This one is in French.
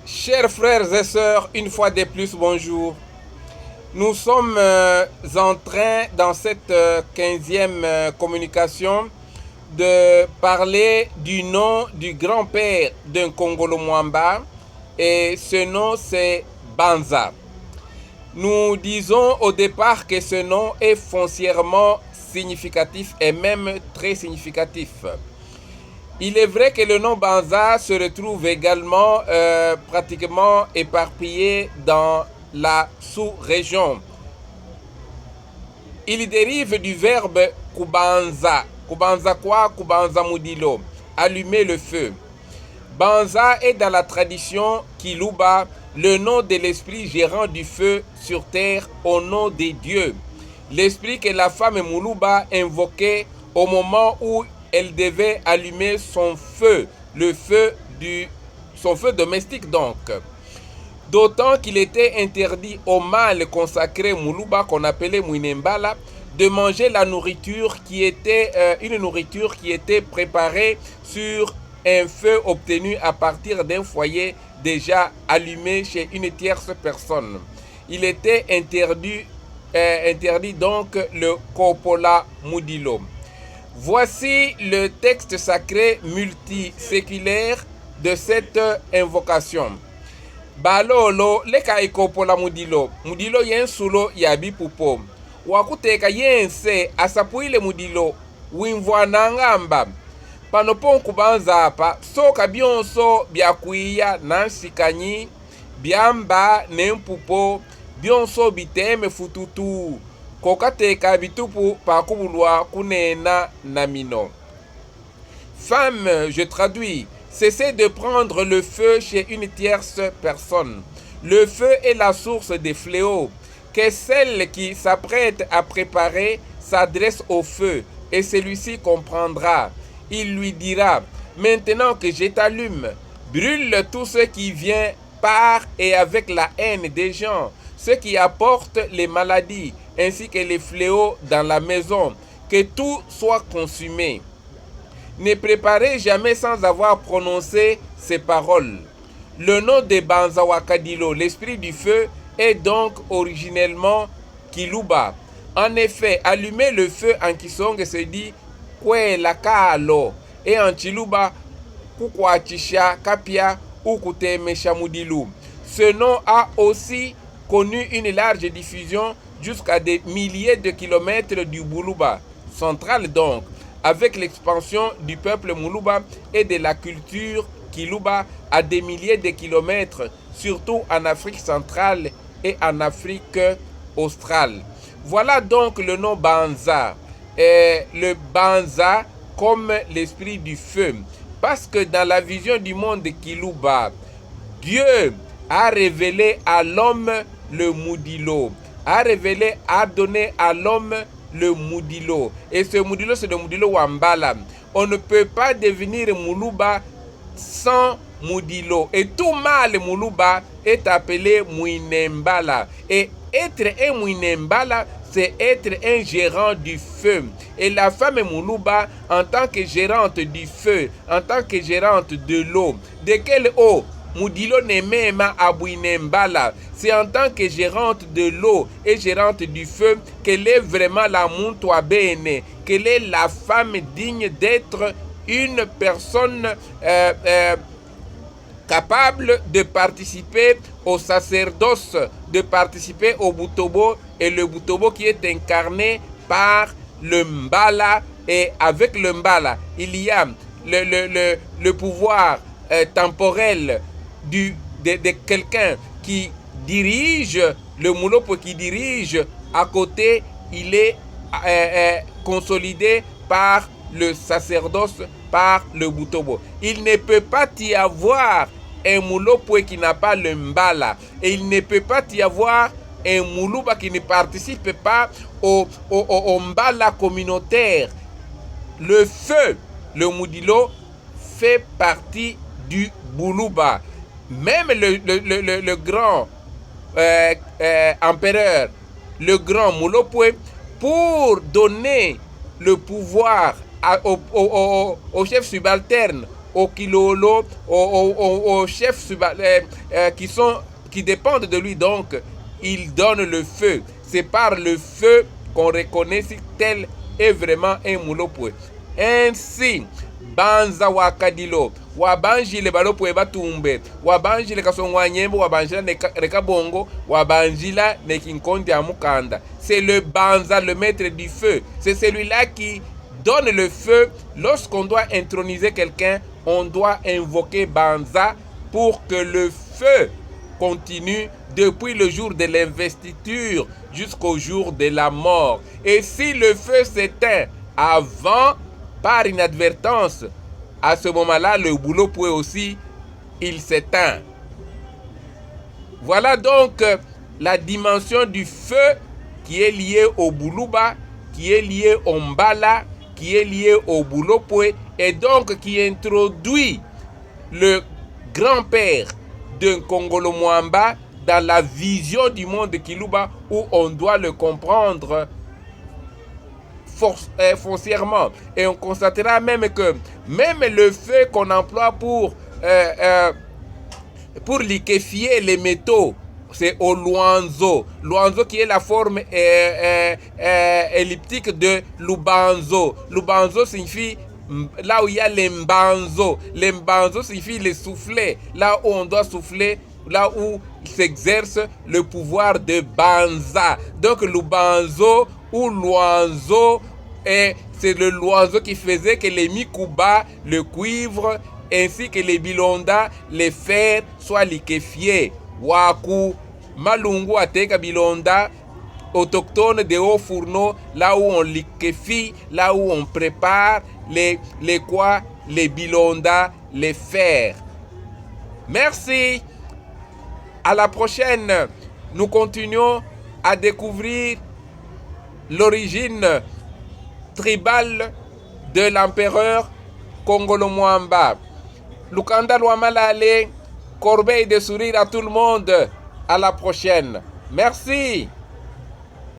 Chers frères et sœurs, une fois de plus, bonjour. Nous sommes en train, dans cette 15e communication, de parler du nom du grand-père d'un Congolo Mwamba. Et ce nom, c'est Banza. Nous disons au départ que ce nom est foncièrement significatif et même très significatif. Il est vrai que le nom Banza se retrouve également pratiquement éparpillé dans la sous-région. Il dérive du verbe kubanza. Kubanza quoi? Kubanza mudilo. Allumer le feu. Banza est dans la tradition Kiluba le nom de l'esprit gérant du feu sur terre au nom des dieux. L'esprit que la femme Muluba invoquait au moment où elle devait allumer son feu, son feu domestique donc. D'autant qu'il était interdit au mâle consacré Muluba, qu'on appelait Mwinembala, de manger la nourriture qui était une nourriture qui était préparée sur un feu obtenu à partir d'un foyer déjà allumé chez une tierce personne. Il était interdit donc le Kopola Mudilo. Voici le texte sacré multiséculaire de cette invocation. Balolo leka ikopola mudilo. Mudilo yensulo yabi pupo. Wakuteka yense asapuile mudilo. Wimvwana ngamba. Panopon kubanza apa. Soka bionso biakuia nansikanyi. Biamba nempupo. Bionso biteme fututu. Kokateka bitupu pakubulwa kunena namino. Femme, je traduis, cessez de prendre le feu chez une tierce personne. Le feu est la source des fléaux. Que celle qui s'apprête à préparer s'adresse au feu, et celui-ci comprendra. Il lui dira, maintenant que je t'allume, brûle tout ce qui vient par et avec la haine des gens, ce qui apporte les maladies, ainsi que les fléaux dans la maison, que tout soit consumé. Ne préparez jamais sans avoir prononcé ces paroles. Le nom de Banza Wakadilo, l'esprit du feu, est donc originellement Kiluba. En effet, allumer le feu en Kisong se dit Kwe Lakalo et en Chiluba Kukwachisha Kapia ou Kutemesha Mudilu. Ce nom a aussi connu une large diffusion jusqu'à des milliers de kilomètres du Buluba central donc, avec l'expansion du peuple Muluba et de la culture Kiluba à des milliers de kilomètres, surtout en Afrique centrale et en Afrique australe. Voilà donc le nom Banza. Le Banza comme l'esprit du feu. Parce que dans la vision du monde Kiluba, Dieu a révélé à l'homme le Mudilo, a donné à l'homme le Mudilo. Et ce Mudilo, c'est le Mudilo Wambala. On ne peut pas devenir Muluba sans Mudilo. Et tout mâle Muluba est appelé Mwinembala. Et être un Mwinembala, c'est être un gérant du feu. Et la femme Muluba, en tant que gérante du feu, en tant que gérante de l'eau, de quelle eau? Mudilo Nemema Abouinembala. C'est en tant que gérante de l'eau et gérante du feu qu'elle est vraiment la Muntwa Bene, qu'elle est la femme digne d'être une personne capable de participer au sacerdoce, de participer au Butobo, et le Butobo qui est incarné par le Mbala, et avec le Mbala, il y a le pouvoir temporel de quelqu'un qui dirige le Moulopo, qui dirige à côté, il est consolidé par le sacerdoce, par le Butobo. Il ne peut pas y avoir un Moulopo qui n'a pas le Mbala, et il ne peut pas y avoir un Moulouba qui ne participe pas au Mbala communautaire. Le feu, le Mudilo, fait partie du Buluba. Même le grand empereur, le grand Moulopoué, pour donner le pouvoir au chef subalterne, aux kilolo, aux chefs qui dépendent de lui. Donc, il donne le feu. C'est par le feu qu'on reconnaît si tel est vraiment un mulopwe. Ainsi, banza wakadilo, wabanjile balopwe batumbe, wabanjile kasongwa nyembo, wabanjila reka bongo, wabanjila nekinkondi amukanda. C'est le banza, le maître du feu. C'est celui-là qui donne le feu. Lorsqu'on doit introniser quelqu'un, on doit invoquer banza pour que le feu continue depuis le jour de l'investiture jusqu'au jour de la mort. Et si le feu s'éteint avant, par inadvertance, à ce moment-là, le boulot peut aussi, il s'éteint. Voilà donc la dimension du feu qui est liée au boulouba, qui est liée au mbala, qui est liée au boulopoué, et donc qui introduit le grand-père d'un Congolo Mwamba dans la vision du monde Kiluba, où on doit le comprendre foncièrement. Et on constatera même que même le feu qu'on emploie pour liquéfier les métaux, c'est au luanzo. Luanzo qui est la forme elliptique de lubanzo. Lubanzo signifie là où il y a les mbanzo. Les mbanzo signifie les soufflets. Là où on doit souffler, là où s'exerce le pouvoir de banza. Donc lubanzo ou luanzo, c'est le luanzo qui faisait que les mikuba, le cuivre, ainsi que les bilonda, les fers soient liquéfiés. Waku, malungu ateka bilonda, autochtone de hauts fourneaux, là où on liquéfie, là où on prépare les bilonda, les fers. Merci. À la prochaine. Nous continuons à découvrir l'origine tribale de l'empereur Congolo Mwamba. Lukanda Lwamalale, corbeille de sourire à tout le monde. À la prochaine. Merci.